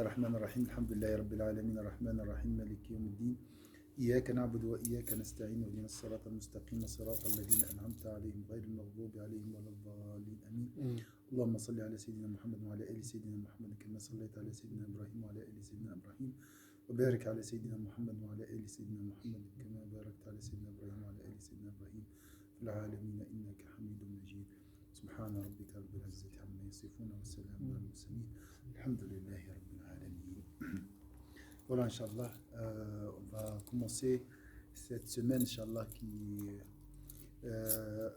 الرحمن الرحيم الحمد لله رب العالمين الرحمن الرحيم مالك يوم الدين إياك نعبد وإياك نستعين اهدنا الصراط المستقيم صراط الذين أنعمت عليهم غير المغضوب عليهم ولا الضالين آمين. اللهم صل على سيدنا محمد وعلى آل سيدنا محمد كما صليت على سيدنا إبراهيم وعلى آل سيدنا إبراهيم وبارك على سيدنا محمد وعلى آل سيدنا محمد كما باركت على سيدنا إبراهيم وعلى آل سيدنا إبراهيم في العالمين إنك حميد مجيد. سبحان ربك رب العزة عما يصفون والسلام على المرسلين الحمد لله رب العالمين. Voilà, Inch'Allah, on va commencer cette semaine, Inch'Allah, qui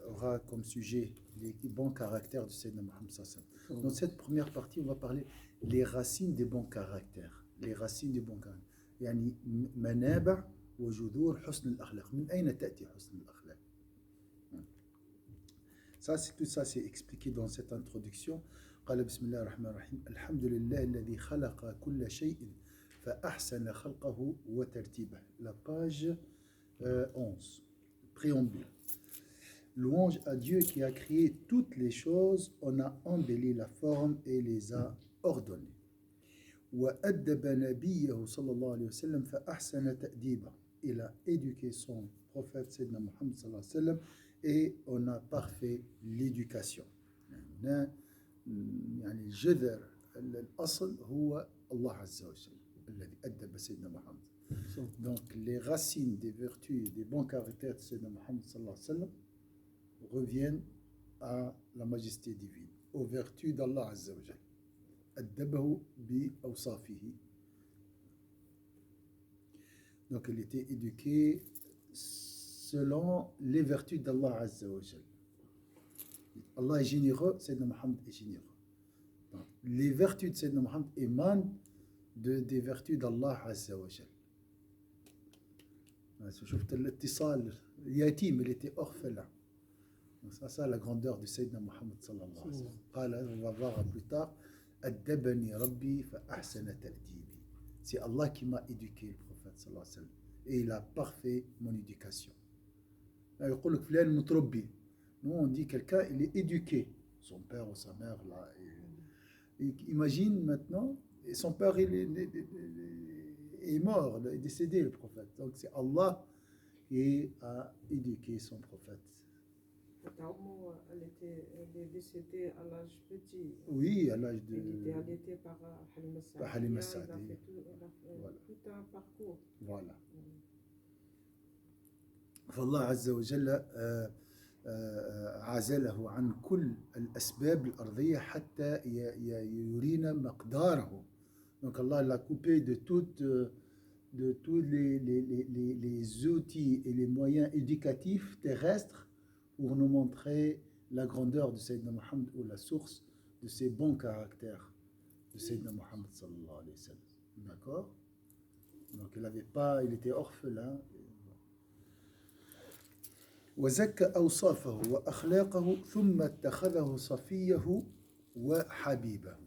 aura comme sujet les bons caractères du Sayyidina Muhammad sallallahu alayhi wa sallam. Dans cette première partie, on va parler les racines des bons caractères. Les racines des bons caractères. يعني منابع وجذور حسن الأخلاق. من أين تأتي حسن الأخلاق؟ Ça, c'est tout ça, c'est expliqué dans cette introduction. قال بسم الله الرحمن الرحيم الحمد لله الذي خلق كل شيء فأحسن خلقه وترتيبه. La page 11, préambule. Louange à Dieu qui a créé toutes les choses, on a embelli la forme et les a ordonnées. وأدب نبيه صلى الله عليه وسلم فأحسن تأديبه. Il a éduqué son prophète Sayyidina Muhammad صلى الله عليه وسلم et on a parfait l'éducation. يعني الجذر الأصل هو الله عز وجل الذي أدب سيدنا محمد. Donc les racines des vertus et des bons caractères de Sayyidina Muhammad sallallahu alayhi wa sallam reviennent à la majesté divine, aux vertus d'Allah azza wa jal. أدبه بأوصافه. Donc il était éduqué selon les vertus d'Allah azza wa jal. Allah est généreux, Sayyidina Muhammad est généreux. Donc, les vertus de Sayyidina Muhammad émanent des vertus d'Allah azza wa jal. شفت الاتصال يتيم, il était orphelin. Donc ça la grandeur de Sayyidina Muhammad sallallahu alayhi wa sallam. قال, on va voir plus tard, أدبني ربي فأحسن تأديبي. C'est Allah qui m'a éduqué, le prophète sallallahu alayhi wa sallam, et il a parfait mon éducation. يقول لك فلان متربي. Nous on dit quelqu'un il est éduqué, son père ou sa mère là. Imagine maintenant, et son père il est mort, il est décédé, le prophète. Donc c'est Allah qui a éduqué son prophète. Elle est décédée à l'âge petit. Oui, à l'âge de. Elle était allaitée par Halima Saadi. Il a fait tout un parcours. Voilà. فالله عز وجل عزله عن كل الأسباب الأرضية حتى يرينا مقداره. Donc Allah l'a coupé de tous les outils et les moyens éducatifs terrestres pour nous montrer la grandeur de Sayyidina Muhammad ou la source de ses bons caractères de Sayyidina Muhammad sallallahu alayhi wa sallam. D'accord? Donc il était orphelin. وزكى أوصافه وأخلاقه ثم اتخذه صفيه وحبيبه.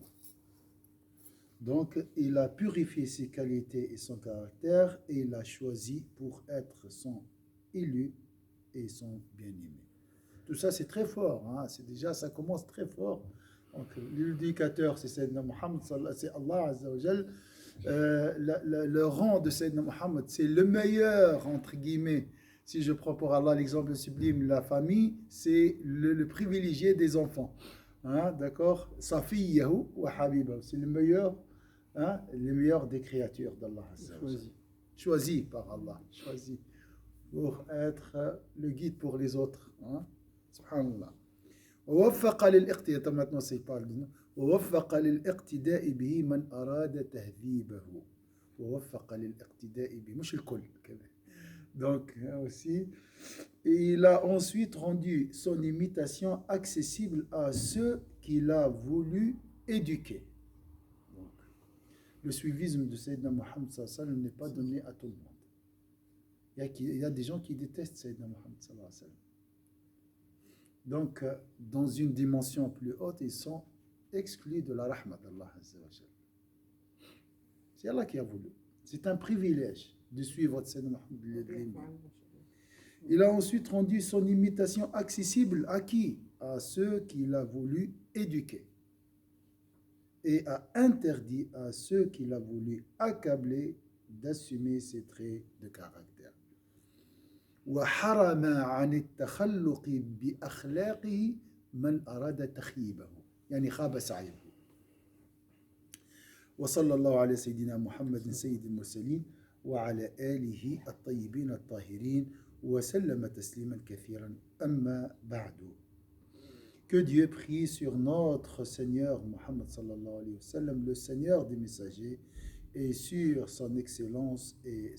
Donc il a purifié ses qualités et son caractère et il a choisi pour être son élu et son bien-aimé. Tout ça c'est très fort, hein? C'est déjà, ça commence très fort. Donc l'éducateur c'est Sayyidina Muhammad, c'est Allah Azza wa Jal. Le rang de Sayyidina Muhammad c'est le meilleur entre guillemets. Si je prends pour Allah l'exemple sublime, la famille, c'est le privilégié des enfants. Hein, d'accord? Safiyahu wa habibahu. C'est le meilleur des créatures d'Allah. Choisi par Allah. Choisi pour être le guide pour les autres. Hein? Subhanallah. ووفق للاقتداء. Maintenant, c'est parle de nous. ووفق للاقتداء به من أراد تهذيبه. ووفق للاقتداء به. مش الكل كذا. Donc aussi, et il a ensuite rendu son imitation accessible à ceux qu'il a voulu éduquer. Donc, le suivisme de Sayyidina Muhammad sallallahu alayhi wa sallam n'est pas donné à tout le monde. Il y a des gens qui détestent Sayyidina Muhammad sallallahu alayhi wa sallam. Donc, dans une dimension plus haute, ils sont exclus de la rahma d'Allah azza wa jal. C'est Allah qui a voulu. C'est un privilège de suivre Sayyidina Muhammad. Il a ensuite rendu son imitation accessible à qui? À ceux qu'il a voulu éduquer. et a interdit à ceux qu'il a voulu accabler d'assumer ses traits de caractère. وحرم عن التخلق بأخلاقه من أراد تخييبه يعني خاب سعيه. وصلى الله على سيدنا محمد سيد المرسلين وعلى آله الطيبين الطاهرين وسلم تسليما كثيرا أما بعد. Que Dieu prie sur notre Seigneur Mohammed sallallahu alayhi wa sallam, le Seigneur des messagers, et sur son excellence et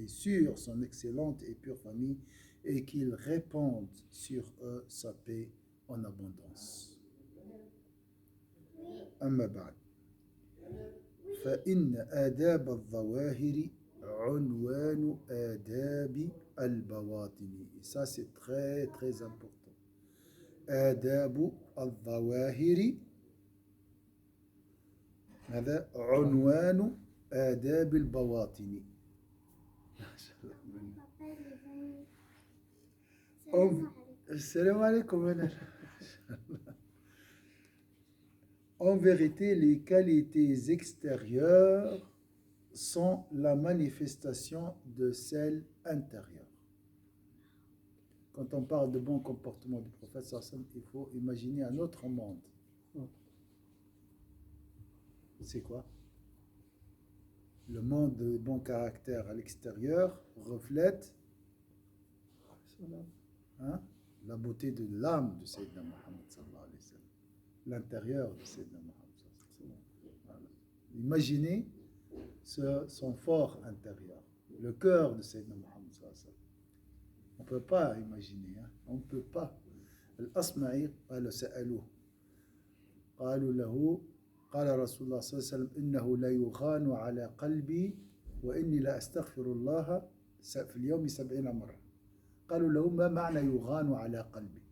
sur son excellente et pure famille, et qu'il répande sur eux sa paix en abondance. أما بعد فإن آداب الظواهر عنوان آداب البواطن. Et ça c'est très très important. آداب الظواهر هذا عنوان آداب البواطن. السلام عليكم. En vérité, les qualités extérieures sont la manifestation de celles intérieures. Quand on parle de bon comportement du prophète, il faut imaginer un autre monde. C'est quoi? Le monde de bon caractère à l'extérieur reflète la beauté de l'âme de Sayyidina Muhammad sallallahu alayhi wa sallam. L'intérieur de Sayyidina Muhammad sallallahu alayhi wa sallam. Imaginez son fort intérieur, le cœur de Sayyidina Muhammad sallallahu alayhi wa sallam. On ne peut pas imaginer, on ne peut pas. الأصمعي قال سألوه قالوا له قال رسول الله صلى الله عليه وسلم إنه لا يغان على قلبي وإني لا أستغفر الله في اليوم 70 مرة. قالوا له ما معنى يغان على قلبي؟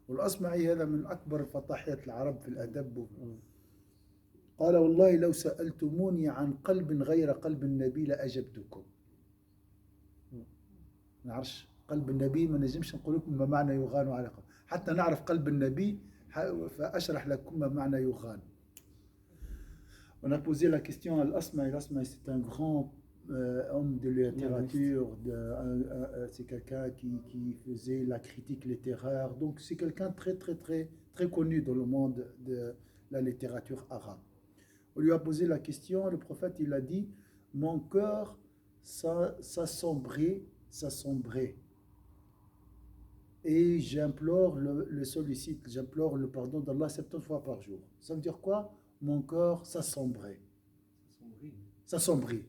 والأصمعي هذا من أكبر فطاحية العرب في الأدب. قال والله لو سألتموني عن قلب غير قلب النبي لأجبتكم. نعرفش قلب النبي ما نجمش نقول لكم ما معنى يغان على قلب، حتى نعرف قلب النبي فأشرح لكم ما معنى يغان. On a posé la question à Al-Asma'i. Al-Asma'i, c'est un grand homme de littérature, c'est quelqu'un qui faisait la critique littéraire, donc c'est quelqu'un très très très très connu dans le monde de la littérature arabe. On lui a posé la question, le prophète il a dit mon cœur s'assombrait et j'implore le sollicite, j'implore le pardon d'Allah 70 fois par jour. Ça veut dire quoi? Mon cœur s'assombrait. S'assombrit.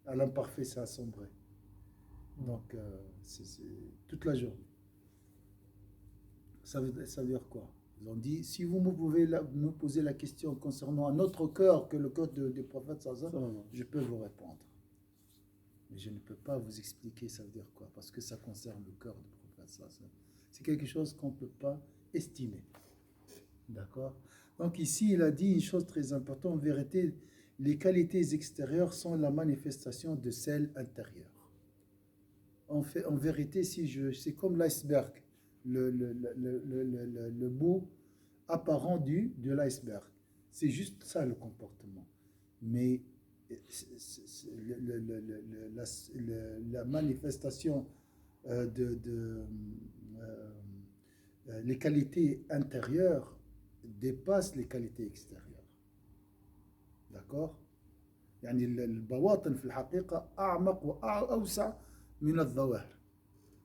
À l'imparfait, ça assombrait. Donc, c'est toute la journée. Ça veut dire quoi? Ils ont dit, si vous me posez la question concernant un autre cœur que le cœur du prophète sallallahu, je peux vous répondre. Mais je ne peux pas vous expliquer ça veut dire quoi, parce que ça concerne le cœur du prophète sallallahu. C'est quelque chose qu'on ne peut pas estimer. D'accord? Donc ici, il a dit une chose très importante. En vérité, les qualités extérieures sont la manifestation de celles intérieures. En vérité, c'est comme l'iceberg, le bout apparent de l'iceberg. C'est juste ça le comportement. Mais la manifestation les qualités intérieures dépassent les qualités extérieures. d'accord. يعني البواطن في الحقيقة أعمق وأوسع من الظواهر.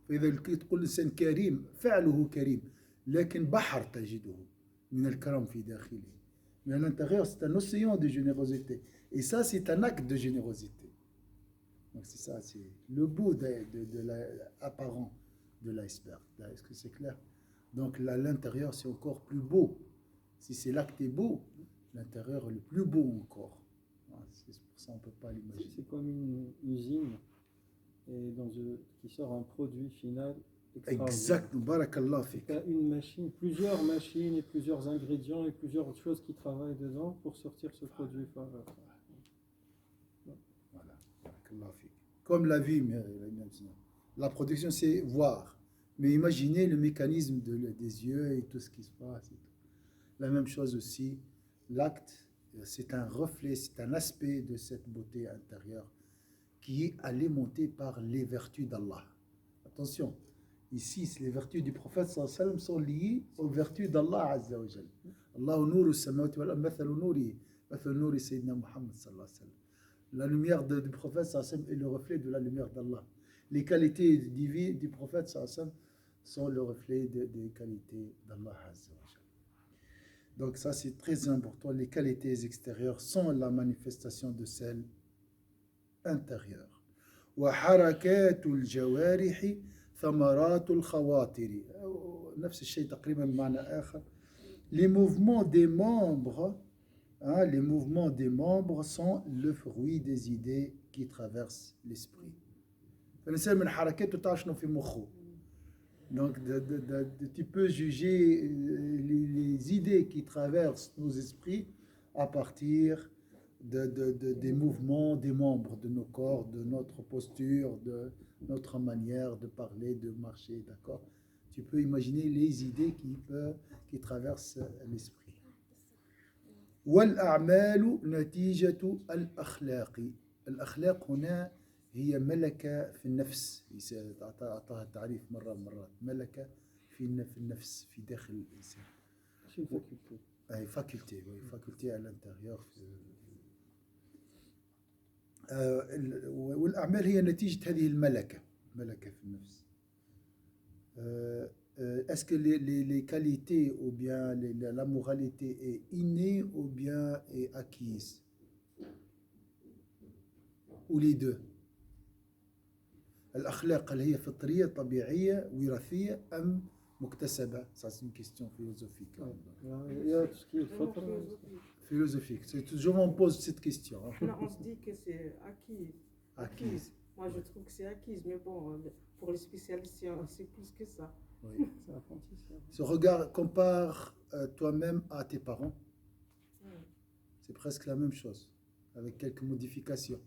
فإذا تقول الإنسان كريم فعله كريم لكن بحر تجده من الكرم في داخله. Mais à l'intérieur, c'est un océan de générosité. Et ça, c'est un acte de générosité. Donc c'est ça, c'est le bout apparent de l'iceberg. Est-ce que c'est clair? Donc là, l'intérieur, c'est encore plus beau. Si c'est l'acte est beau, l'intérieur est le plus beau encore. C'est pour ça qu'on ne peut pas l'imaginer. C'est comme une usine et qui sort un produit final. Exactement, barakallah fik. Tu as une machine, plusieurs machines et plusieurs ingrédients et plusieurs choses qui travaillent dedans pour sortir ce produit. Voilà, barakallah fik. Comme la vie, la production c'est voir. Mais imaginez le mécanisme des yeux et tout ce qui se passe. La même chose aussi, l'acte, c'est un reflet, c'est un aspect de cette beauté intérieure qui est alimenté par les vertus d'Allah. Attention, ici, les vertus du prophète sallallahu alayhi wa sallam sont liées aux vertus d'Allah azza wa jal. Allahu nuru samawati wal ard mathalu nuri sayyidina Muhammad sallallahu alayhi wa sallam. La lumière du prophète sallallahu alayhi wa sallam est le reflet de la lumière d'Allah. Les qualités divines du prophète sallallahu alayhi wa sallam sont le reflet des qualités d'Allah azza wa jal. Donc ça c'est très important. Les qualités extérieures sont la manifestation de celles intérieures. وحركات الجوارح ثمرات الخواطر. نفس الشيء تقريبا بمعنى آخر. Les mouvements des membres, les mouvements des membres sont le fruit des idées qui traversent l'esprit. فالإنسان من حركاته تعرف شنو في مخه. Donc, tu peux juger les idées qui traversent nos esprits à partir des mouvements des membres de nos corps, de notre posture, de notre manière de parler, de marcher, d'accord? Tu peux imaginer les idées qui traversent l'esprit. والأعمال نتيجة الأخلاق. الأخلاق هنا هي ملكة في النفس. أعطاها تعريف مرات ملكة في النفس في داخل الإنسان. أي faculté, oui, faculté à l'intérieur. والأعمال هي نتيجة هذه الملكة في النفس. Est-ce que les qualités ou bien la moralité est innée ou bien est acquise? Ou les deux? الأخلاق هل هي فطرية طبيعية وراثية أم مكتسبة? Ça c'est une question philosophique. Il y a tout ce qui est philosophique. C'est toujours on pose cette question. Non, on se dit que c'est acquise. Moi je trouve que c'est acquise, mais bon, pour les spécialistes c'est plus que ça. Oui. C'est apprentissage. Ce regard, compare toi-même à tes parents. C'est presque la même chose, avec quelques modifications.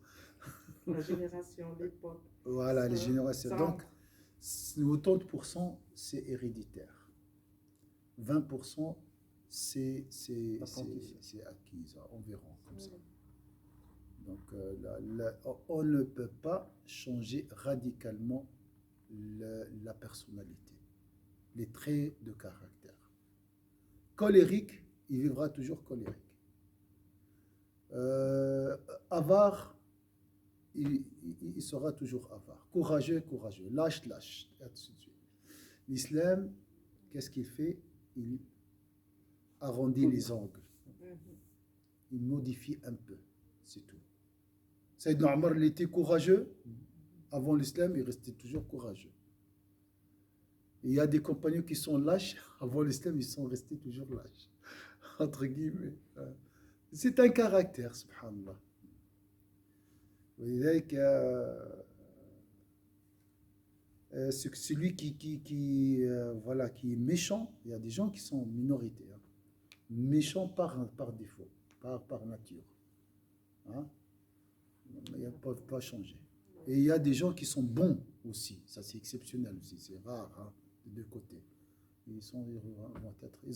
La génération, l'époque. Voilà, les générations. Donc, 80% c'est héréditaire. 20% c'est acquis, environ, comme ça. Donc, on ne peut pas changer radicalement la personnalité, les traits de caractère. Colérique, il vivra toujours colérique. Avare, il sera toujours avare. Courageux, lâche, et ainsi de suite. L'islam, qu'est-ce qu'il fait? Il arrondit les angles. Il modifie un peu, c'est tout. Sayyidina Omar, il était courageux. Avant l'islam, il restait toujours courageux. Il y a des compagnons qui sont lâches. Avant l'islam, ils sont restés toujours lâches. Entre guillemets. C'est un caractère, subhanallah. Celui qui est méchant, il y a des gens qui sont minorités. Méchants par défaut, par nature. Ils ne peuvent pas changer. Et il y a des gens qui sont bons aussi. Ça, c'est exceptionnel aussi. C'est rare, des deux côtés. Ils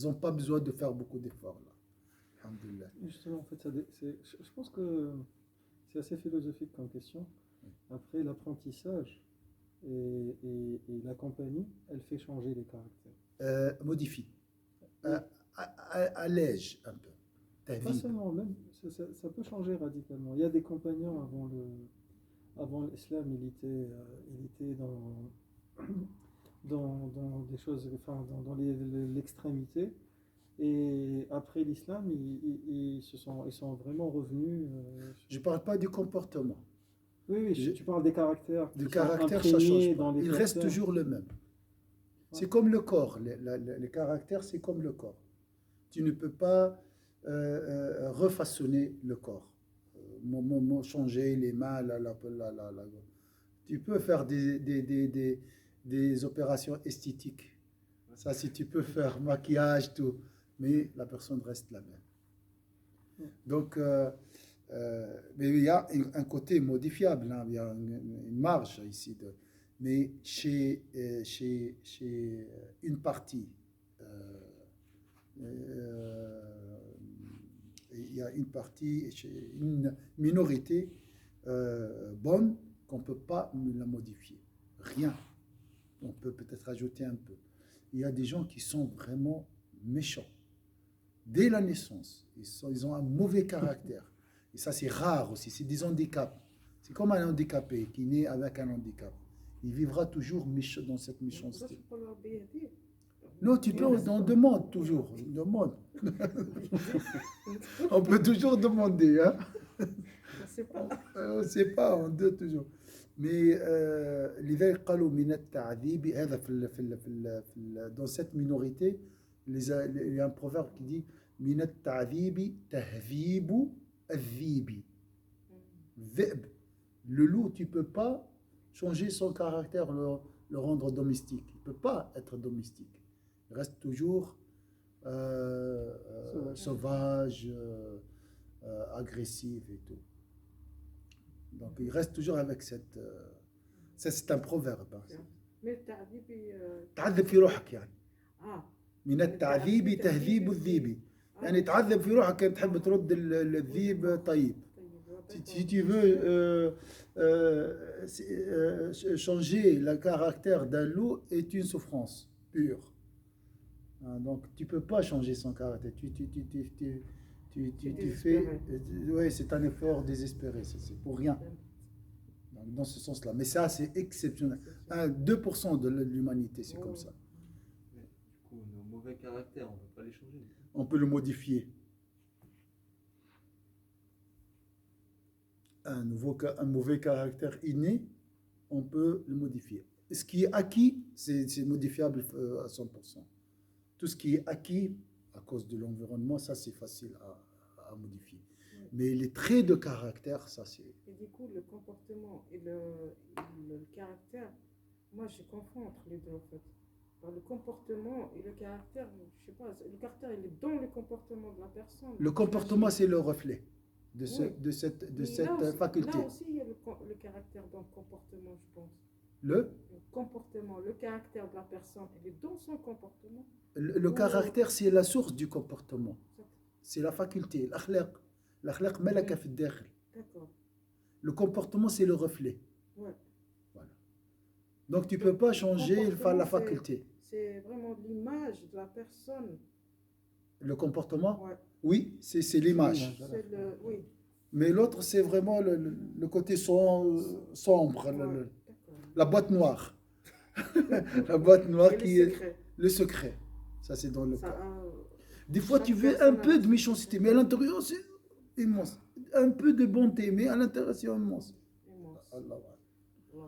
n'ont pas besoin de faire beaucoup d'efforts, là. Alhamdulillah. Justement, en fait, je pense que c'est assez philosophique comme question. Après, l'apprentissage et la compagnie, elle fait changer les caractères. Modifie. Allège un peu ta vie. Pas seulement, même, ça peut changer radicalement. Il y a des compagnons avant l'islam, il était dans des choses, enfin, dans l'extrémité. Et après l'islam, ils sont vraiment revenus. Je ne parle pas du comportement. Oui, tu parles des caractères. Du caractère, ça change pas. Il reste toujours le même. Ouais. C'est comme le corps. Les caractères, c'est comme le corps. Tu ne peux pas refaçonner le corps. Changer les mains, Tu peux faire des opérations esthétiques. Ça, si tu peux faire maquillage, tout. Mais la personne reste la même. Donc, mais il y a un côté modifiable, hein, il y a une marge ici. Mais chez une partie il y a une partie, une minorité bonne qu'on ne peut pas la modifier. Rien. On peut peut-être ajouter un peu. Il y a des gens qui sont vraiment méchants. Dès la naissance, ils ont un mauvais caractère. Et ça, c'est rare aussi. C'est des handicaps. C'est comme un handicapé qui naît avec un handicap. Il vivra toujours dans cette Ça, méchanceté. c'est pas leur BRD. Non, tu peux, on demande toujours. On demande. On peut toujours demander. Hein? Je sais pas. On ne sait pas, on dit toujours. Mais لذلك قالوا من التعذيب هذا dans cette minorité il y a un proverbe qui dit من التعذيب تهذيب الذيب. ذئب. Le loup, tu ne peux pas changer son caractère, le rendre domestique. Il ne peut pas être domestique. Il reste toujours sauvage, agressif et tout. Donc il reste toujours avec cette... ça c'est un proverbe. Mais التعذيب تعذب في روحك يعني. اه من التعذيب تهذيب الذيب. يعني تعذب في روحك كان تحب ترد الذيب طيب. Si tu veux changer le caractère d'un loup est une souffrance pure. Donc tu ne peux pas changer son caractère. Tu fais, ouais, c'est un effort désespéré, c'est pour rien. Donc, dans ce sens-là. Mais ça, c'est exceptionnel. 2% de l'humanité, c'est comme ça. Mais, du coup, nos mauvais caractères, on ne peut pas les changer. On peut le modifier. Un mauvais caractère inné, on peut le modifier. Ce qui est acquis, c'est modifiable à 100%. Tout ce qui est acquis à cause de l'environnement, ça c'est facile à modifier. Mais les traits de caractère, ça c'est... Et du coup, le comportement et le caractère, moi je confonds entre les deux en fait. Alors, le comportement et le caractère, je sais pas, le caractère il est dans le comportement de la personne. Le comportement, c'est le reflet de, Oui. cette Là aussi- faculté. Là aussi, il y a le caractère dans le comportement, je pense. Le comportement, le caractère de la personne, il est dans son comportement. Le caractère, c'est la source du comportement. C'est la faculté. L'akhlaq malaka fi al-dakhil. D'accord. Le comportement, c'est le reflet. Ouais. Voilà. Donc, tu ne peux pas changer comportement, la faculté. C'est vraiment l'image de la personne. Le comportement, Ouais. oui, c'est l'image. C'est le, oui. Mais l'autre, c'est vraiment le côté sombre, Ouais. D'accord. la boîte noire. La boîte noire Et qui le est secret. le secret. Ça, c'est dans le Ça cas. a- Des fois, chaque tu veux personne un a- peu de méchanceté, mais à l'intérieur, c'est immense. Un peu de bonté, mais à l'intérieur, c'est immense. immense. Allah. Ouais.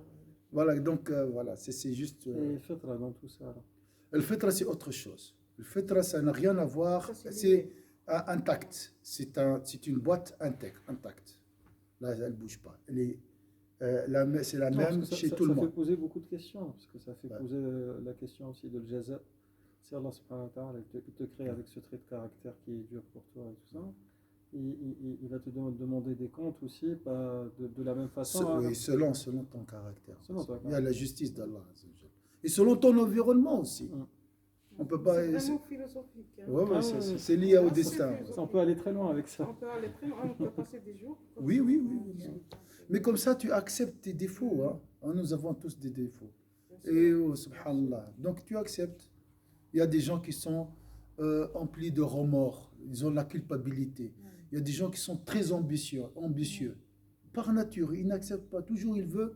Voilà, donc voilà, c'est juste. Et fitra dans tout ça. Alors. Le fitra, c'est autre chose. Le fitra, ça n'a rien à voir. Ça, c'est C'est lié. intact. C'est une boîte intacte. Là, elle ne bouge pas. C'est la Non, même parce que chez ça, tout le ça fait monde. poser beaucoup de questions, parce que ça fait Ouais. poser la question aussi de jaza. Si Allah subhanahu wa ta'ala, il te crée avec ce trait de caractère qui est dur pour toi et tout ça, il va te demander des comptes aussi, pas de la même façon. hein. Oui, selon ton caractère. Selon ton Il y a la justice d'Allah. Et selon ton environnement aussi. Mm. On peut pas. C'est vraiment philosophique. Hein. Ouais, Ah, c'est lié au Ah, c'est destin. plus- Ça, on peut aller très loin avec ça. On peut aller très loin, on peut passer des jours. Oui, oui, oui, oui. Mais comme ça, tu acceptes tes défauts. Hein. Nous avons tous des défauts. Et oh, subhanallah. Donc tu acceptes. Il y a des gens qui sont emplis de remords. Ils ont la culpabilité. Il y a des gens qui sont très ambitieux. Par nature, ils n'acceptent pas. Toujours, ils veulent.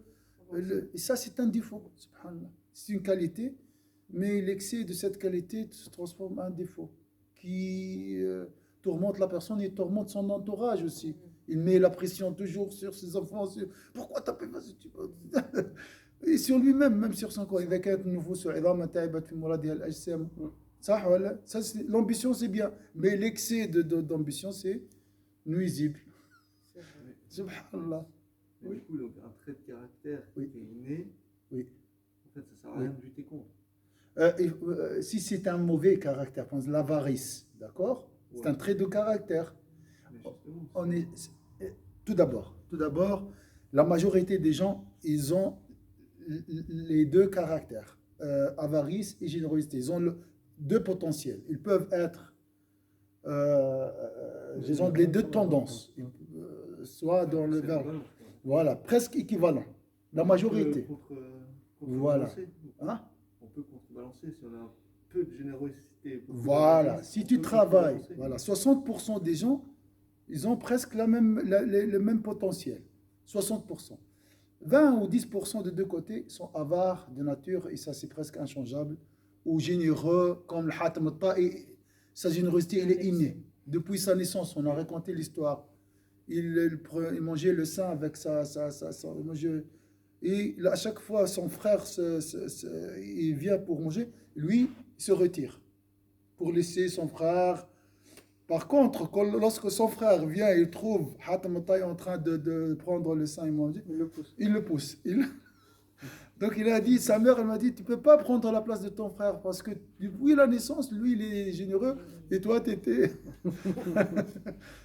Et ça, c'est un défaut. Subhanallah. C'est une qualité. Mais l'excès de cette qualité se transforme en un défaut qui tourmente la personne et tourmente son entourage aussi. Il met la pression toujours sur ses enfants. Pourquoi t'as pas fait ça? Et sur lui-même, même sur son corps. L'ambition, c'est bien. Mais l'excès d'ambition, c'est nuisible. C'est vrai. Subhanallah. Mais du coup, donc, un trait de caractère Oui. qui est inné, Oui. en fait, ça sert à rien de lutter contre. Si c'est un mauvais caractère, par exemple, l'avarice, d'accord? C'est un trait de caractère. Mais justement, On est, tout d'abord, la majorité des gens, ils ont les deux caractères, avarice et générosité. Ils ont deux potentiels. Ils peuvent être disons, les deux tendances, soit dans le C'est verbe, vraiment, voilà, presque équivalent, la majorité. Voilà. Contrebalancer. Hein? On peut contrebalancer si on a un peu de générosité. beaucoup Voilà, d'avarice, si on tu peut travailles, contrebalancer. voilà, 60% des gens, ils ont presque le même potentiel, 60%. 20 ou 10% des deux côtés sont avares de nature, et ça c'est presque inchangeable, ou généreux, comme le Hatem al-Ta'i, sa générosité elle est innée. Depuis sa naissance, on a raconté l'histoire. Il mangeait le sein avec il mangeait- et à chaque fois, son frère il vient pour manger, lui, il se retire pour laisser son frère. Par contre, lorsque son frère vient et il trouve Hatem al-Ta'i en train de prendre le sein et manger, Il le pousse. il le pousse. Donc il a dit, sa mère, elle m'a dit, tu peux pas prendre la place de ton frère parce que depuis la naissance, lui, il est généreux et toi, tu étais...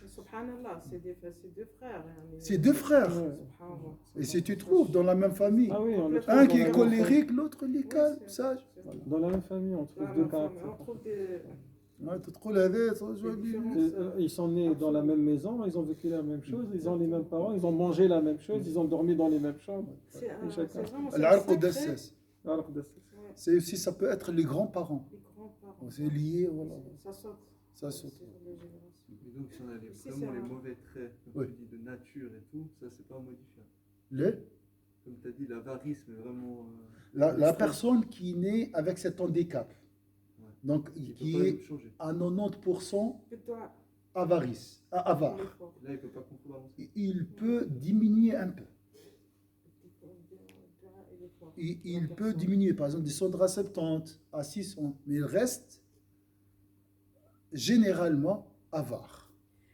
Subhanallah, c'est deux frères. يعني. C'est deux frères. Ouais. Subhanallah. Et si tu trouves dans la même famille, Ah oui, on le trouve un dans qui la est même colérique, l'autre il est Oui, calme, c'est- sage. c'est- famille. Dans la même famille, on trouve Dans deux la famille, caractères. on trouve des... Ouais, tu te relèves, tu te Des différences. Ils sont nés dans la même maison, ils ont vécu la même chose, ils ont les mêmes parents, ils ont mangé la même chose, ils ont dormi dans les mêmes chambres. C'est Et chacun. vraiment c'est un Al-Arq sacré- Dassas. Alors que Ouais, C'est aussi, ça peut être les grands-parents. les grands-parents. C'est lié, voilà. Ça saute. Ça saute. sur les générations. Et donc, si on a Ici, vraiment c'est les un- mauvais traits, comme Oui. tu dis, de nature et tout, ça, c'est pas modifiable. Les Comme tu as dit, l'avarice, mais vraiment. La personne qui est née avec cet handicap, Ouais. donc il peut qui pas est changer. à 90% Bid'a, avarice, avare, l'effort. Là, il peut pas contrebalancer. il peut diminuer un peu. Bid'a et l'effort. Il La peut personne. diminuer, par exemple, descendre à 70, à 600, mais il reste généralement avare.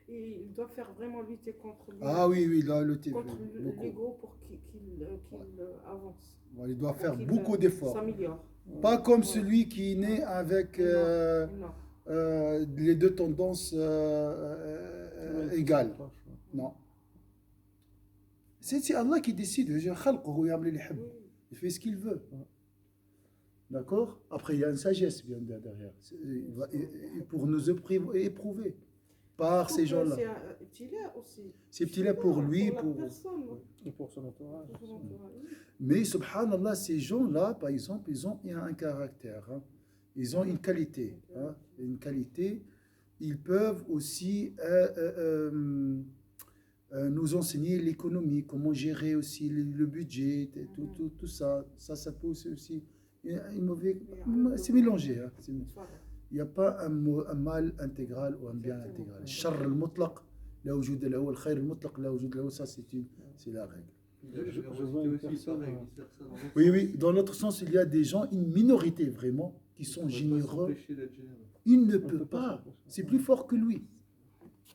Et il doit faire vraiment lutter contre lui, Ah oui, oui, là, le TV, contre beaucoup. l'ego pour qu'il avance. Bon, il doit Pour faire qu'il, beaucoup d'efforts. s'améliore. Pas comme Ouais. celui qui est né avec Non. les deux tendances égales. Non. C'est Allah qui décide. Oui. Il fait ce qu'il veut. D'accord? Après, il y a une sagesse bien derrière. Pour nous éprouver par ces gens-là. C'est un ibtila aussi. Ces petits-là pour lui, la pour... personne. Et pour son entourage. Pour son entourage. Mais subhanallah, ces gens-là, par exemple, ils ont un caractère. Hein. Ils ont une qualité. Hein. Une qualité. Ils peuvent aussi nous enseigner l'économie, comment gérer aussi le budget, tout ça. Ça peut aussi... C'est mélangé. Hein. Il n'y a pas un mal intégral ou un bien intégral. الشر المطلق لا وجود له والخير المطلق لا وجود له, ça c'est la règle. La Je générosité vois une aussi, personne, pareil, il sert ça dans l'autre Oui, sens. oui, dans l'autre sens, il y a des gens, une minorité vraiment, qui sont On peut pas généreux. s'empêcher d'être généreux. Il ne On peut peut pas pas. s'empêcher. C'est plus fort que lui.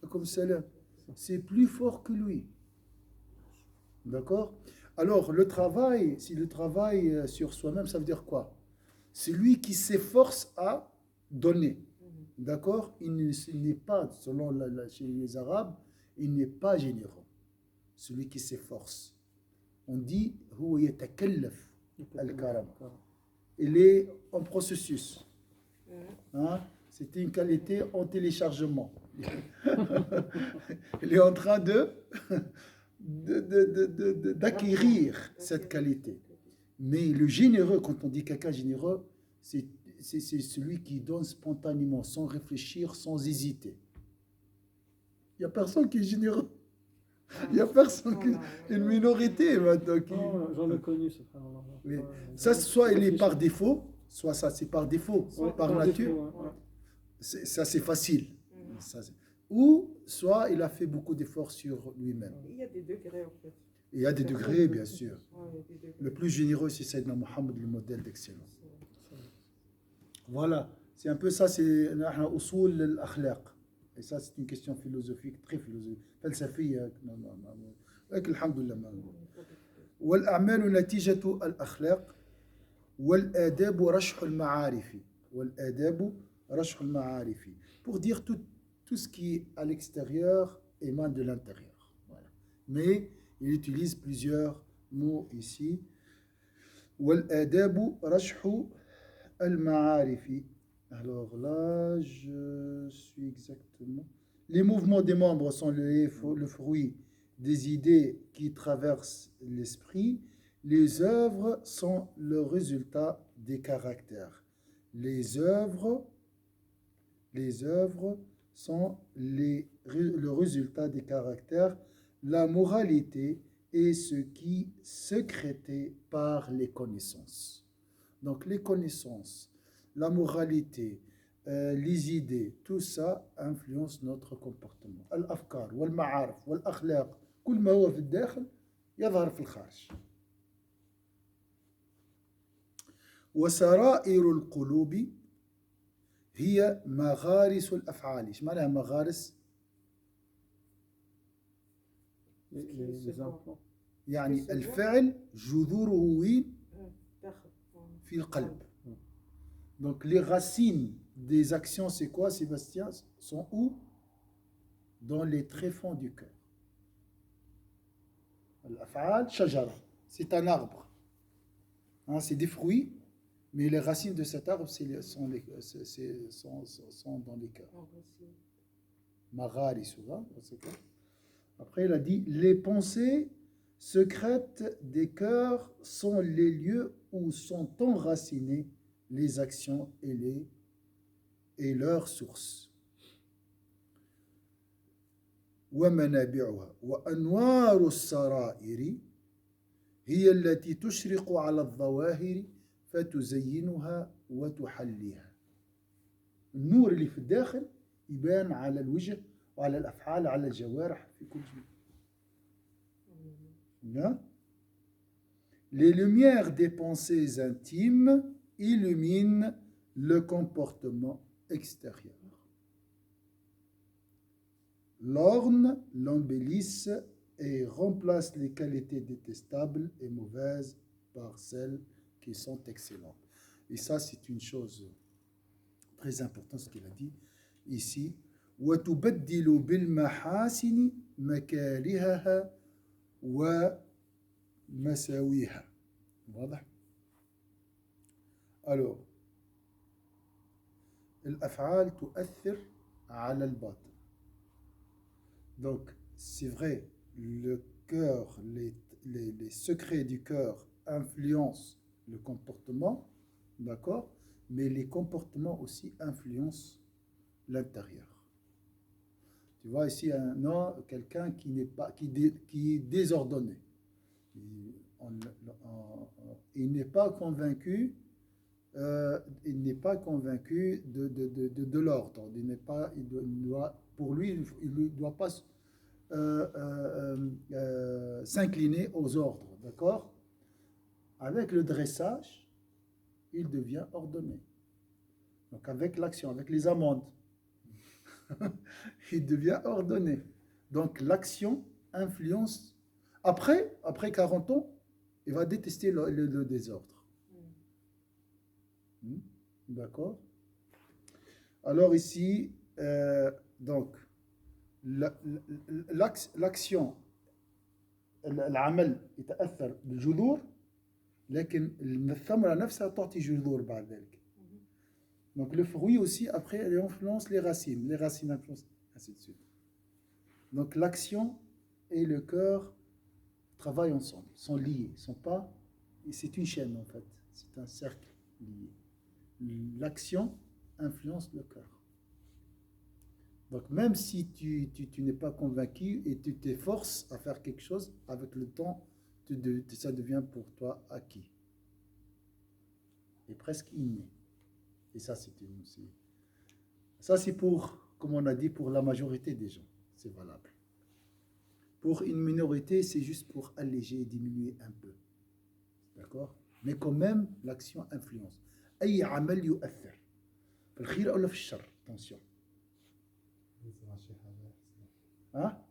Comme Salam. C'est plus fort que lui. D'accord? Alors, le travail, si le travail sur soi-même, ça veut dire quoi? C'est lui qui s'efforce à donner. D'accord? Il n'est pas, selon chez les Arabes, il n'est pas généreux. Celui qui s'efforce. On dit, هو يتكلف الكرم. Il est en processus. Hein? C'est une qualité en téléchargement. Il est en train d'acquérir cette qualité. Mais le généreux, quand on dit quelqu'un généreux, c'est celui qui donne spontanément, sans réfléchir, sans hésiter. Il n'y a personne qui est généreux. Il n'y a personne qui... Une minorité maintenant qui... Non, j'en ai connu, subhanallah. Oui. Ouais, Ça, soit il est réfléchis. par défaut, soit ça c'est par défaut, Ouais, par nature. défaut, ouais. Ça c'est facile. Ou soit il a fait beaucoup d'efforts sur lui-même. Il y a des degrés en fait. Il y a des degrés, bien sûr. Ouais, il y a des degrés. Le plus généreux, c'est Sayyidina Mohammed, le modèle d'excellence. Voilà, c'est un peu ça, c'est usul al-akhlaq. Et ça, c'est une question philosophique, très philosophique. فلسفية. لكن الحمد لله ما والأعمال نتيجة الأخلاق والآداب رشح المعارف والآداب رشح المعارف pour dire tout ce qui est à l'extérieur émane de l'intérieur. Voilà. Mais il utilise plusieurs mots ici. والآداب رشح المعارف Alors là, je suis exactement. Les mouvements des membres sont le fruit des idées qui traversent l'esprit. Les œuvres sont le résultat des caractères. Les œuvres, les œuvres sont le résultat des caractères. La moralité est ce qui sécrété par les connaissances. Donc les connaissances, la moralité, les idées, tout ça influence notre comportement. الأفكار والمعارف والأخلاق كل ما هو في الداخل يظهر في الخارج. وسرائر القلوب هي مغارس الأفعال. إيش معناها مغارس؟ Les implants. يعني الفعل جذوره وين؟ داخل. في القلب. Donc les racines des actions, c'est quoi, Sébastien? Sont où? Dans les tréfonds du cœur. Al-af'al, shajara, c'est un arbre. Hein, c'est des fruits, mais les racines de cet arbre sont dans les cœurs. Maghari, souvent. Après, il a dit les pensées secrètes des cœurs sont les lieux où sont enracinées les actions et leurs sources. ومنابعها وأنوار السرائر هي التي تشرق على الظواهر فتزينها وتحليها. النور اللي في الداخل يبان على الوجه وعلى الأفعال على الجوارح في كل شيء. Les lumières des pensées intimes illuminent le comportement extérieur. L'ornent, l'embellissent et remplacent les qualités détestables et mauvaises par celles qui sont excellentes. Et ça, c'est une chose très importante, ce qu'il a dit ici. وتبدل بالمحاسن مكارهها ومساويها. واضح؟ Alors, الأفعال تؤثر على الباطن. Donc, c'est vrai, le cœur, les secrets du cœur influencent le comportement, d'accord? Mais les comportements aussi influencent l'intérieur. Tu vois ici un homme, quelqu'un qui n'est pas, qui est désordonné. Il n'est pas convaincu. Il n'est pas convaincu de l'ordre. Pour lui, il ne doit pas s'incliner aux ordres. D'accord? Avec le dressage, il devient ordonné. Donc avec l'action, avec les amendes, il devient ordonné. Donc l'action influence. Après 40 ans, il va détester le désordre. D'accord? Alors ici, donc, l'action, العمل يتأثر بالجذور لكن الثمرة نفسها تعطي جذور بعد ذلك. Donc le fruit aussi, après, elle influence les racines influencent, ainsi de suite. Donc l'action et le cœur travaillent ensemble, sont liés, c'est une chaîne en fait, c'est un cercle lié. L'action influence le cœur. Donc même si tu n'es pas convaincu et tu t'efforces à faire quelque chose, avec le temps, ça devient pour toi acquis. Et presque inné. Et ça, c'est pour, comme on a dit, pour la majorité des gens. C'est valable. Pour une minorité, c'est juste pour alléger et diminuer un peu. D'accord? Mais quand même, l'action influence. أي عمل يؤثر في الخير أو في الشر. Attention. ها؟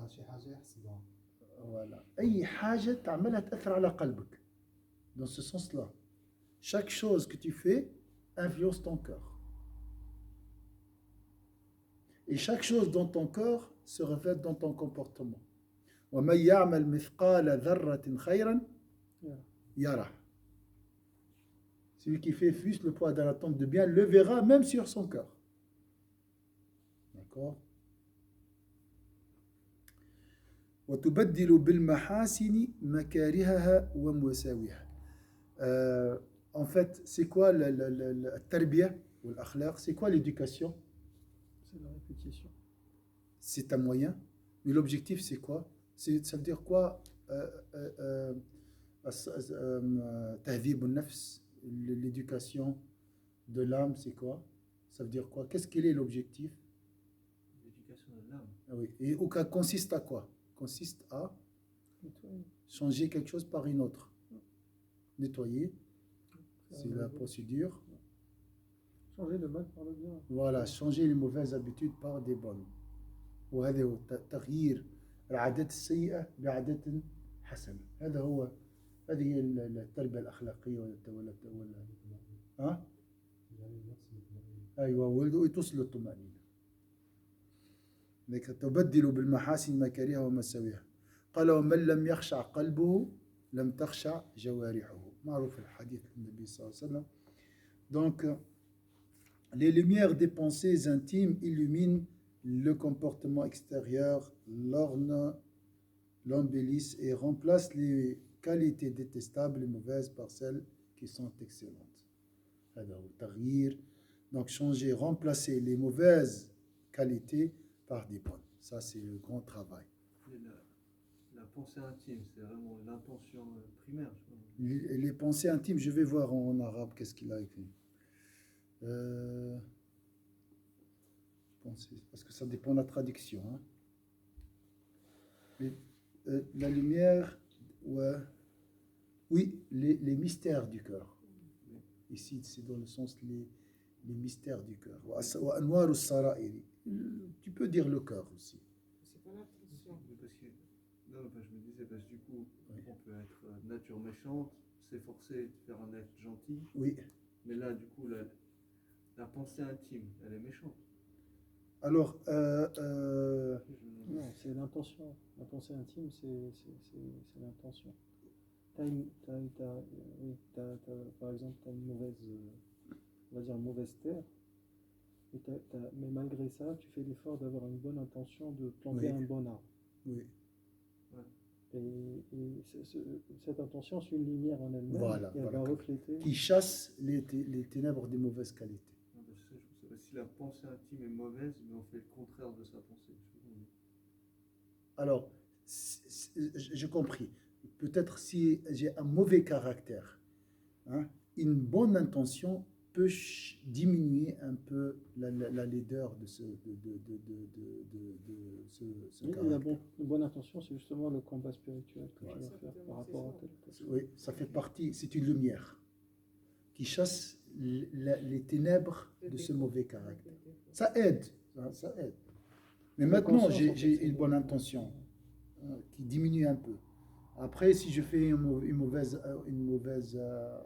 شي حاجة يحسبها. Voilà. أي حاجة تعملها تأثر على قلبك. Dans ce sens-là. Chaque chose que tu fais influence ton cœur. Et chaque chose dans ton cœur se reflète dans ton comportement. ومن يعمل مثقال ذرة خيرا يره. Celui qui fait juste le poids d'un atome de bien le verra même sur son cœur. D'accord. وتبدل بالمحاسن مكارهها ومساويها. En fait, c'est quoi la tarbiya ou l'akhlaq? C'est quoi l'éducation? C'est la répétition. C'est un moyen, mais l'objectif c'est quoi? Ça veut dire quoi? Tahdhib al-nafs, l'éducation de l'âme, c'est quoi? Ça veut dire quoi? Qu'est-ce qu'il est l'objectif? L'éducation de l'âme. Ah oui. Et au cas consiste à quoi? Consiste à Nettoyer. changer quelque chose par une autre. Nettoyer, c'est la procédure. Changer le mal par le bien. Voilà, changer les mauvaises habitudes par des bonnes. وهذا هو تغيير العادات السيئة بعادات حسنة. هذه هي التربية الأخلاقية ها؟ أيوة وتصل الطمأنينة. لكن تبدل بالمحاسن مكارهها ومساويها. قال ومن لم يخشع قلبه لم تخشع جوارحه. معروف الحديث النبي صلى الله عليه وسلم. Donc, les lumières des pensées intimes illuminent le comportement extérieur, l'ornent, l'embellissent et remplacent les qualités détestables et mauvaises par celles qui sont excellentes. Donc changer, remplacer les mauvaises qualités par des bonnes. Ça, c'est le grand travail. Et la pensée intime, c'est vraiment l'intention primaire. Les pensées intimes, je vais voir en arabe qu'est-ce qu'il a écrit. Parce que ça dépend de la traduction. Hein. La lumière, ouais. Oui, les mystères du cœur. Ici, c'est dans le sens les mystères du cœur. Tu peux dire le cœur aussi. C'est pas l'intention. Non, je me disais, parce que du coup, on peut être nature méchante, s'efforcer de faire un être gentil. Oui. Mais là, du coup, la pensée intime, elle est méchante. Alors, non, c'est l'intention. La pensée intime, c'est l'intention. Par exemple, tu as une mauvaise, on va dire une mauvaise terre, mais malgré ça, tu fais l'effort d'avoir une bonne intention de planter un bon arbre. Oui. Et cette intention, c'est une lumière en elle-même, voilà, et elle va refléter. Qui chasse les ténèbres des mauvaises qualités. Si la pensée intime est mauvaise, mais on fait le contraire de sa pensée. Alors, j'ai compris. Peut-être si j'ai un mauvais caractère, hein, une bonne intention peut diminuer un peu la laideur de ce caractère. La bonne intention, c'est justement le combat spirituel que tu vas faire par rapport à tel. Oui, ça fait partie, c'est une lumière qui chasse les ténèbres de ce mauvais caractère. Ça aide, ça aide. Mais maintenant, j'ai une bonne intention qui diminue un peu. Après, si je fais une mauvaise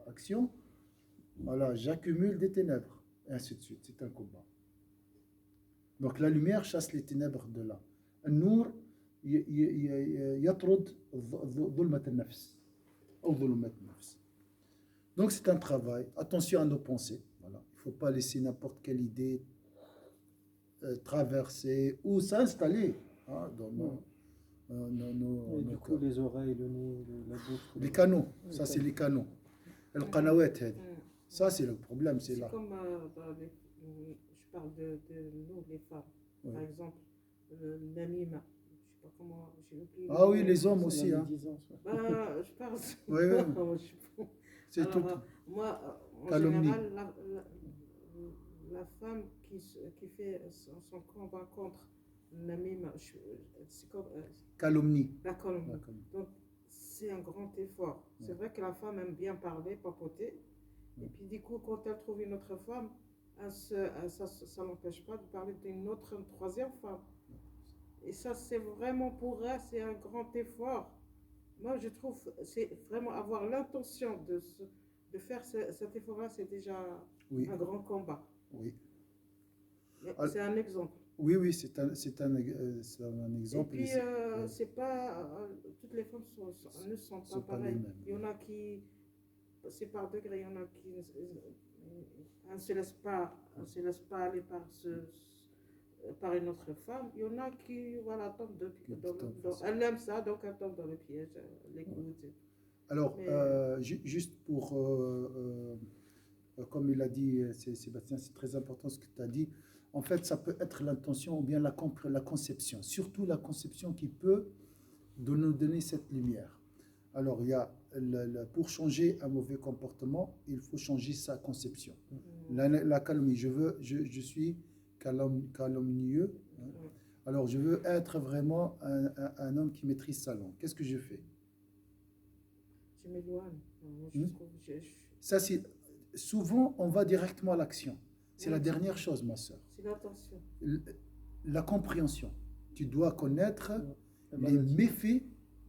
action, voilà, j'accumule des ténèbres, et ainsi de suite. C'est un combat. Donc la lumière chasse les ténèbres de là. النور يطرد ظلمة النفس أو ظلمة النفس. Donc c'est un travail. Attention à nos pensées. Voilà. Il ne faut pas laisser n'importe quelle idée traverser ou s'installer dans nos du coup, les oreilles, le nez, la bouche. Les canaux. Ça, c'est les canaux. Le qanawat, ça, c'est le problème. C'est là. Comme je parle de nous, les femmes. Oui. Par exemple, namima. Je sais pas comment. J'ai oublié. Ah oui, les hommes aussi. Hein. Bah, je parle. Oui. C'est alors, tout. Moi, en Calomnie. général, la femme qui fait son combat contre namima, c'est comme. Calomnie. La calomnie. Donc, c'est un grand effort. C'est vrai que la femme aime bien parler, papoter. Et puis, du coup, quand elle trouve une autre femme, ça n'empêche pas de parler d'une autre, une troisième femme. Et ça, c'est vraiment pour elle, c'est un grand effort. Moi, je trouve, c'est vraiment avoir l'intention de faire cet effort-là, c'est déjà un grand combat. Oui. C'est un exemple. Oui, c'est un exemple. Et puis, c'est pas toutes les femmes ne sont pas pareilles. Il y en a qui, c'est par degré. Il y en a qui ne se laisse pas, on se laisse pas aller par une autre femme. Il y en a qui, voilà, tombent elle aime ça, donc elle tombe dans le piège, elle l'écoute. Alors, Mais- juste pour, comme il a dit Sébastien, c'est très important ce que tu as dit. En fait, ça peut être l'intention ou bien la conception, surtout la conception qui peut nous donner cette lumière. Alors, il y a pour changer un mauvais comportement, il faut changer sa conception. La calomnie, je suis calomnieux. Hein. Ouais. Alors, je veux être vraiment un homme qui maîtrise sa langue. Qu'est-ce que je fais? Je m'éloigne. Moi, je Hmm. trouve, Ça, c'est souvent, on va directement à l'action. C'est la Ouais. dernière chose, ma soeur. c'est l'attention. La compréhension. Tu dois connaître La les maladie. méfaits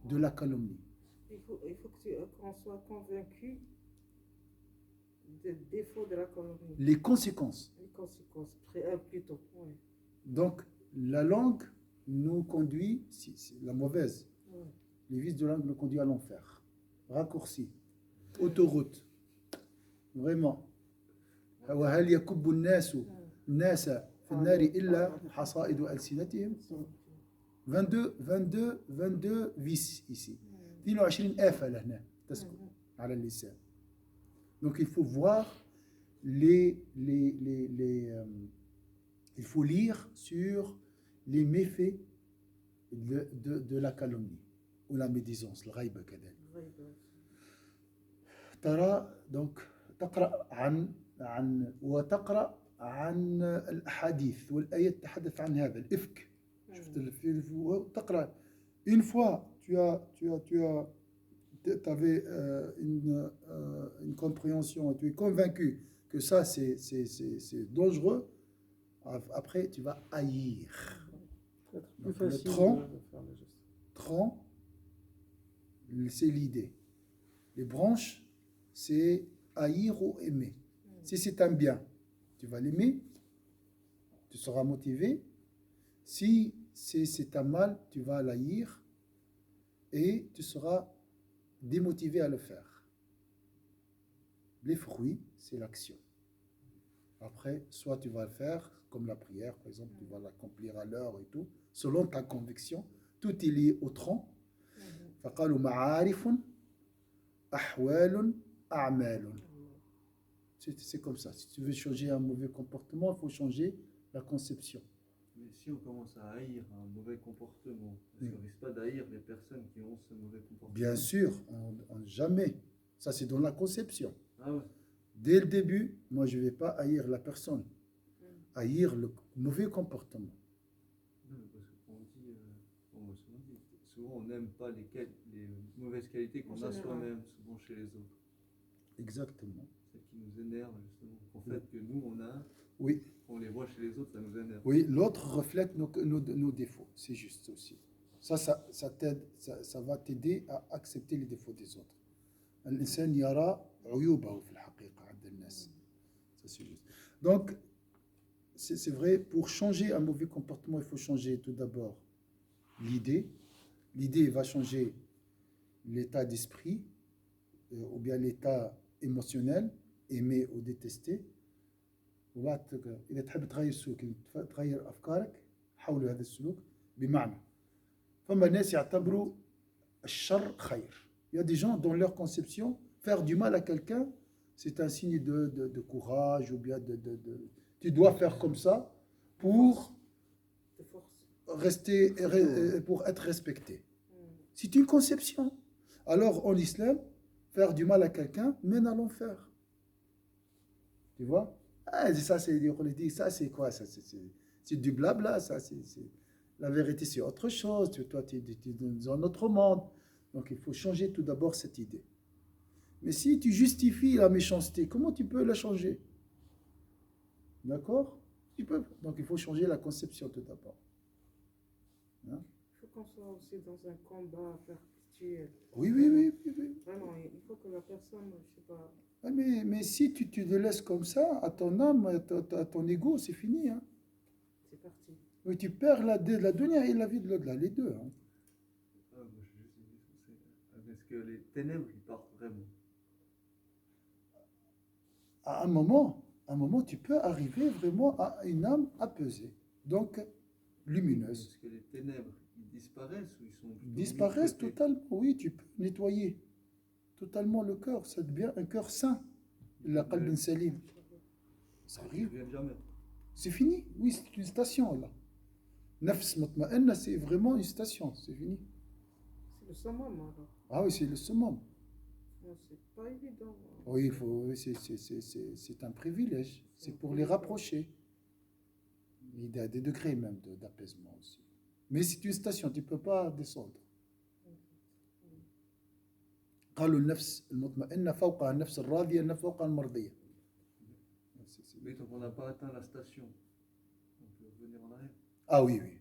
de la calomnie. Il faut qu'on soit convaincu des défauts de la colonie, Les conséquences. les conséquences, plutôt. Ouais. Donc, la langue nous conduit, c'est la mauvaise, Ouais. les vices de langue nous conduisent à l'enfer. Raccourci, autoroute. Vraiment. وهل يكب الناس في النار إلا حصائد ألسنتهم 22 vices ici. 22 آفة لهنا تسكن على اللسان. Donc il faut voir il faut lire sur les méfaits de la calomnie ou la médisance, le غيبة كذلك. ترى donc تقرأ عن وتقرأ عن الأحاديث والآيات تتحدث عن هذا الإفك. شفت الفيلم تقرأ une fois tu avais une compréhension et tu es convaincu que ça c'est dangereux, après tu vas haïr. Peut-être plus Donc, le facile tronc. de faire le geste. Tronc, c'est l'idée. Les branches, c'est haïr ou aimer. Si c'est un bien, tu vas l'aimer, tu seras motivé. Si c'est un mal, tu vas l'haïr et tu seras démotivé à le faire. Les fruits, c'est l'action. Après, soit tu vas le faire, comme la prière, par exemple, tu vas l'accomplir à l'heure et tout, selon ta conviction. Tout est lié au tronc. فقالوا معارف أحوال أعمال. C'est comme ça. Si tu veux changer un mauvais comportement, il faut changer la conception. Mais si on commence à haïr un mauvais comportement, est-ce qu'on risque pas d'haïr les personnes qui ont ce mauvais comportement? Bien sûr, jamais. Ça, c'est dans la conception. Ah ouais. Dès le début, moi, je ne vais pas haïr la personne. Haïr le mauvais comportement. Non, mais parce qu'on dit, souvent on n'aime pas les mauvaises qualités qu'on a soi-même, souvent chez les autres. Exactement. C'est qui nous énerve justement. En fait, que nous on a, Oui, on les voit chez les autres, ça nous énerve. oui, l'autre reflète nos défauts. C'est juste aussi. Ça t'aide, ça va t'aider à accepter les défauts des autres. الإنسان يرى عيوبه في الحقيقة عند الناس. Ça, c'est juste. Donc, c'est vrai, pour changer un mauvais comportement, il faut changer tout d'abord l'idée. L'idée va changer l'état d'esprit, ou bien l'état émotionnel, aimer ou détester. إذا تحب تغير سلوك تغير أفكارك حول هذا السلوك بمعنى فما الناس يعتبروا الشر خير. Il y a des gens dans leur conception, faire du mal à quelqu'un, c'est un signe de courage ou bien tu dois faire comme ça pour De force. rester, pour être respecté. C'est une conception. Alors en islam, faire du mal à quelqu'un mène à l'enfer. Tu vois? Ah, ça c'est quoi? C'est du blabla, ça. La vérité, c'est autre chose. Toi, tu es dans un autre monde. Donc, il faut changer tout d'abord cette idée. Mais si tu justifies la méchanceté, comment tu peux la changer? D'accord? Tu peux. Donc, il faut changer la conception tout d'abord. Hein? Il faut qu'on soit aussi dans un combat perpétuel. Oui. Vraiment, il faut que la personne, je sais pas. Ah, mais si tu te laisses comme ça, à ton âme, à ton ego, c'est fini. Hein? C'est parti. Oui, tu perds la dunya et la vie de l'au-delà, les deux. Hein? Ah, moi, je juste dit, est-ce que les ténèbres ils partent vraiment? à un moment, tu peux arriver vraiment à une âme apaisée, donc lumineuse. Est-ce que les ténèbres, ils disparaissent ou ils sont plutôt Disparaissent mis de côté? totalement, oui, tu peux nettoyer totalement le cœur, ça devient un cœur sain, la qalbin salim. Ça Ils ne arrive, reviennent jamais. c'est fini, oui, c'est une station là. Nafs mutma'inna, c'est vraiment une station, c'est fini. C'est le summum alors. Ah oui, c'est le summum. Non, c'est pas évident. Oui, oui, c'est un privilège, c'est pour les rapprocher. Il y a des degrés même d'apaisement aussi. Mais c'est une station, tu ne peux pas descendre. قالوا النفس المطمئنة فوقها النفس الراضية فوقها المرضية. Mais tant qu'on n'a pas atteint la station, on peut revenir en arrière. Ah oui, oui.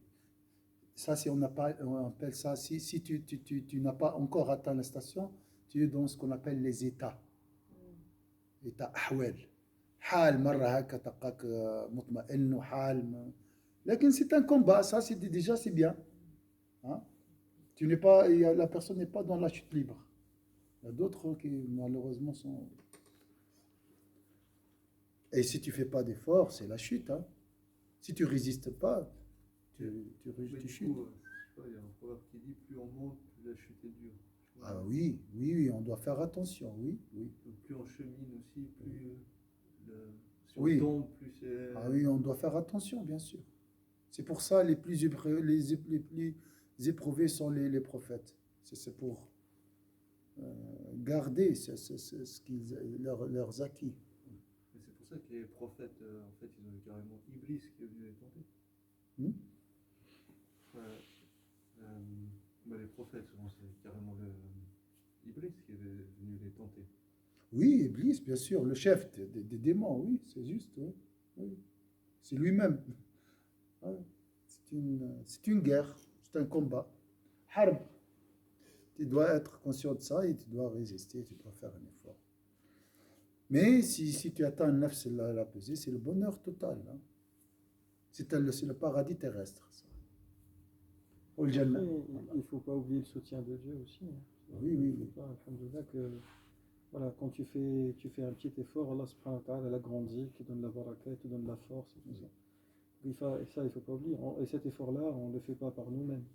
Ça, si on appelle ça, si tu n'as pas encore atteint la station, tu es dans ce qu'on appelle les états. états أحوال. حال مرة هكا تلقاك مطمئن وحال لكن c'est un combat, ça c'est déjà c'est bien. Hein? Tu n'es pas, la personne n'est pas dans la chute libre. Il y a d'autres qui malheureusement sont. Et si tu fais pas d'effort, c'est la chute. Hein? Si tu résistes pas, tu chutes. Coup, je sais pas, il y a un proverbe qui dit plus on monte, plus la chute est dure. Ah oui, oui, oui, on doit faire attention, oui, oui. Donc, plus on chemine aussi, plus si Oui. on tombe, plus c'est. Ah oui, on doit faire attention, bien sûr. C'est pour ça les plus éprouvés sont les prophètes. C'est pour garder leurs acquis. Mais c'est pour ça que les prophètes, en fait, ils ont eu carrément Iblis qui est venu les tenter. Hmm? Les prophètes, souvent, c'est carrément Iblis qui est venu les tenter. Oui, Iblis, bien sûr, le chef des démons, oui, c'est juste. Oui, oui. C'est lui-même. Ouais. C'est une guerre, c'est un combat. Harb. Tu dois être conscient de ça et tu dois résister, tu dois faire un effort. Mais si tu atteins le nafs la pesée, c'est le bonheur total. Hein. C'est le paradis terrestre. Ça. Au Jannah. Il ne faut pas oublier le soutien de Dieu aussi. Hein. Oui, oui, oui. Alhamdoulilah que voilà, quand tu fais un petit effort, Allah subhanahu wa ta'ala l'agrandit, il te donne la baraka, il te donne la force et tout ça. Et ça, il ne faut pas oublier. Et cet effort-là, on ne le fait pas par nous-mêmes.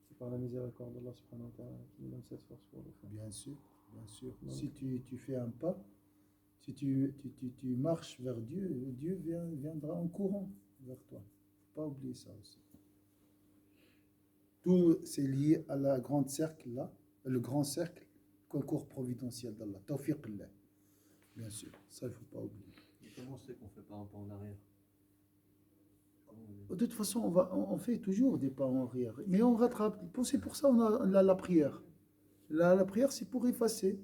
C'est par la miséricorde d'Allah subhanahu wa ta'ala qui nous donne cette force pour le faire. Bien sûr, bien sûr. Ouais. Si tu fais un pas, si tu marches vers Dieu, Dieu viendra en courant vers toi. Il ne faut pas oublier ça aussi. Tout c'est lié à la grande cercle là, le grand cercle, concours providentiel d'Allah, tawfiq Allah. Bien sûr, ça il ne faut pas oublier. Et comment c'est qu'on fait pas un pas en arrière? De toute façon, on fait toujours des pas en arrière, mais on rattrape. C'est pour ça qu'on a la prière. La prière, c'est pour effacer,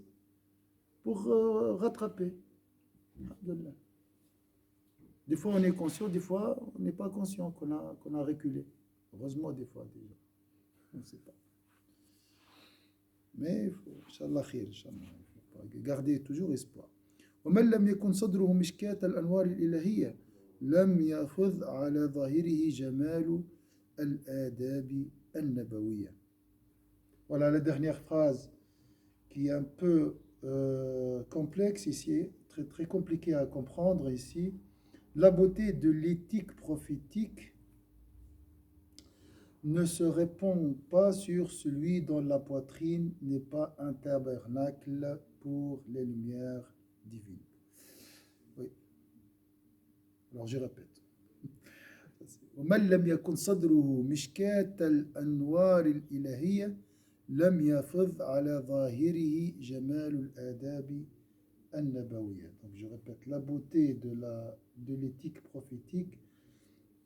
pour rattraper. Alhamdulillah. Des fois, on est conscient, des fois, on n'est pas conscient qu'on a reculé. Heureusement, des fois, déjà. On ne sait pas. Mais il faut, Inch'Allah khir, Inch'Allah. Il faut garder toujours espoir. ومن لم يكن صدره مشكاة الأنوار الإلهية لم يأخذ على ظاهره جمال الآداب النبوية. Voilà la dernière phrase qui est un peu complexe ici, très, très compliqué à comprendre ici. La beauté de l'éthique prophétique ne se répand pas sur celui dont la poitrine n'est pas un tabernacle pour les lumières divines. Oui. Alors je répète. ومن لم يكن صدره مشكاة الأنوار الإلهية لم يفض على ظاهره جمال الآداب النبوية. Donc je répète, la beauté de l'éthique prophétique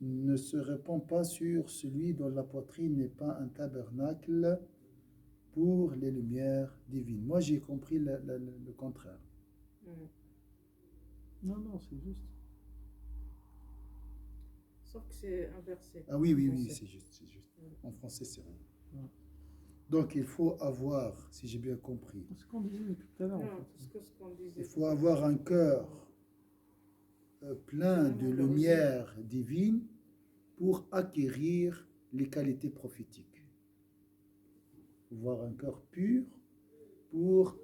ne se répand pas sur celui dont la poitrine n'est pas un tabernacle pour les lumières divines. Moi, j'ai compris le contraire. Non, c'est juste. Sauf que c'est inversé. Ah oui, oui, oui, c'est juste, c'est juste. En français, c'est vrai. Ouais. Donc, il faut avoir, si j'ai bien compris, C'est ce qu'on disait tout à l'heure. Non, En fait. parce que ce qu'on disait. il faut avoir un cœur plein de lumière divine pour acquérir les qualités prophétiques. Il faut avoir un cœur pur pour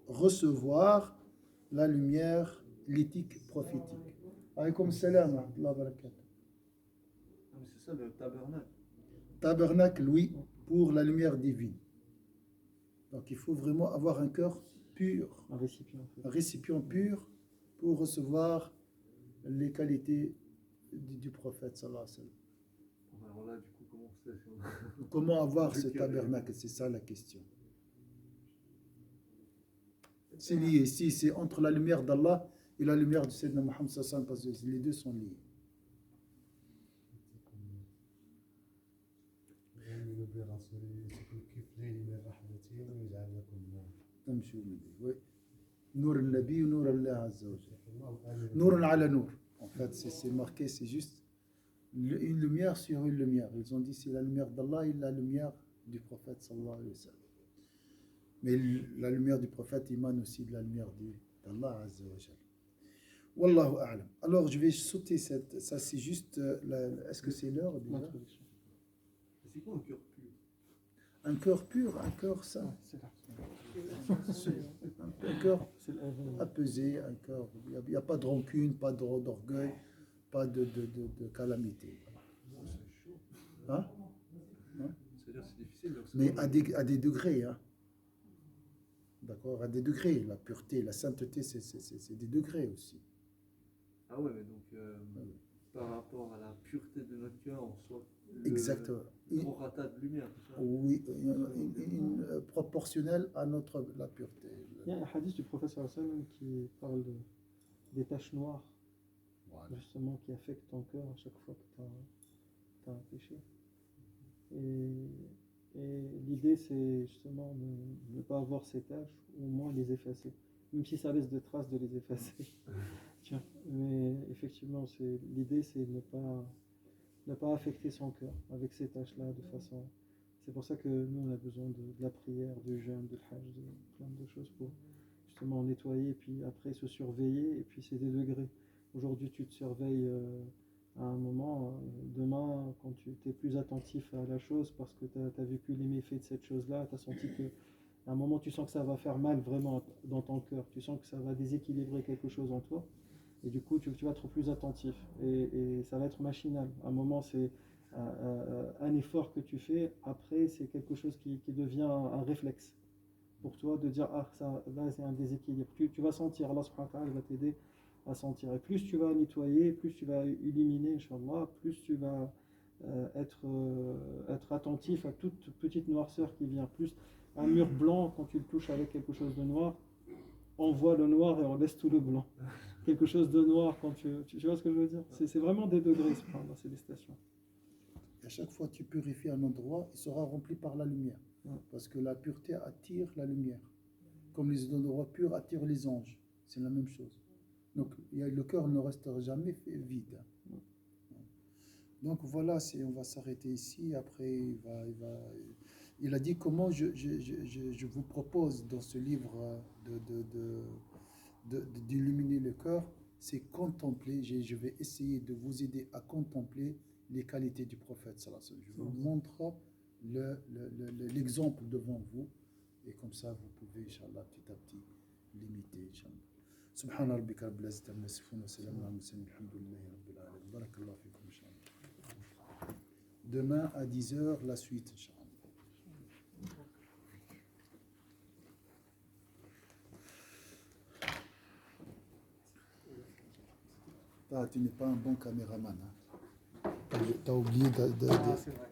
recevoir la lumière, l'éthique prophétique. Alaykoum salam wa rahmatullahi wa barakatuh. Ah, mais c'est ça le tabernacle. Tabernacle, oui, pour la lumière divine. Donc il faut vraiment avoir un cœur pur, Un récipient. En fait. un récipient pur pour recevoir les qualités du prophète sallallahu alayhi wa sallam. Bon, alors là, du coup, comment on fait si on- Comment avoir ce tabernacle? C'est ça la question. C'est lié. Si c'est entre la lumière d'Allah et la lumière du Sayyidina Muhammad sallallahu alayhi wa sallam, parce que les deux sont liés. آمنوا برسوله يؤتكم كفلين من رحمته ويجعل لكم نورا. تمشوا به. Oui. Nour al-Nabi, Nour Allah Azza wa Jalla. الله آمنوا Nour ala Nour. En fait, c'est marqué, c'est juste une lumière sur une lumière. Ils ont dit c'est la lumière d'Allah et la lumière du prophète sallallahu alayhi wa sallam. Mais la lumière du prophète émane aussi de la lumière d'Allah Azza wa Jalla. Wallahu a'lam. Alors je vais sauter cette. Ça c'est juste. Est-ce que c'est l'heure déjà? L'introduction. C'est quoi un cœur pur? Un cœur pur, un cœur saint. C'est là. Un cœur C'est le- apaisé, un cœur. Il n'y a pas de rancune, pas d'orgueil, pas de calamité. Non, c'est chaud. Hein? C'est-à-dire que c'est difficile de Mais recevoir à des degrés. Hein? D'accord? À des degrés. La pureté, la sainteté, c'est des degrés aussi. Ah ouais, mais donc Ouais. par rapport à la pureté de notre cœur, on soit Exactement. le prorata de lumière. C'est ça Oui, proportionnelle à la pureté. Il y a un hadith du prophète sallallahu alayhi wa sallam qui parle des taches noires, Voilà. justement, qui affectent ton cœur à chaque fois que tu as un péché. Et l'idée, c'est justement de ne pas avoir ces taches, ou au moins les effacer. Même si ça laisse des traces, de les effacer. Tiens. Mais effectivement, l'idée, c'est de ne pas affecter son cœur avec ces tâches-là de façon. C'est pour ça que nous, on a besoin de la prière, du jeûne, de l'hajj, de plein de choses pour justement nettoyer, et puis après se surveiller, et puis c'est des degrés. Aujourd'hui, tu te surveilles à un moment, demain, quand tu es plus attentif à la chose, parce que tu as vécu les méfaits de cette chose-là, tu as senti que à un moment, tu sens que ça va faire mal vraiment dans ton cœur, tu sens que ça va déséquilibrer quelque chose en toi. Et du coup, tu vas être plus attentif et ça va être machinal. À un moment, c'est un effort que tu fais. Après, c'est quelque chose qui devient un réflexe pour toi de dire ah, ça, là, c'est un déséquilibre. Tu vas sentir, Allah subhanahu wa ta'ala va t'aider à sentir. Et plus tu vas nettoyer, plus tu vas éliminer, Inch'Allah, plus tu vas être attentif à toute petite noirceur qui vient. Plus un mur blanc, quand tu le touches avec quelque chose de noir, on voit le noir et on laisse tout le blanc. Quelque chose de noir, quand tu vois ce que je veux dire? C'est vraiment des degrés, c'est des stations. À chaque fois que tu purifies un endroit, il sera rempli par la lumière. Ouais. Parce que la pureté attire la lumière. Comme les endroits purs attirent les anges. C'est la même chose. Donc le cœur ne restera jamais vide. Ouais. Donc voilà, on va s'arrêter ici. Après, il a dit comment je vous propose dans ce livre d'illuminer le cœur, c'est contempler. Je vais essayer de vous aider à contempler les qualités du prophète sallallahu alayhi wa sallam. Je vous montre l'exemple devant vous et comme ça vous pouvez inchallah petit à petit l'imiter inchallah. Subhana rabbika rabbil izzati amma yasifun wa salamun ala al-mursalin walhamdulillahi rabbil alamin. Barakallahu fikum inchallah. Demain à 10h la suite inchallah. Tu n'es pas un bon caméraman. Hein. Tu as oublié Ah, c'est vrai.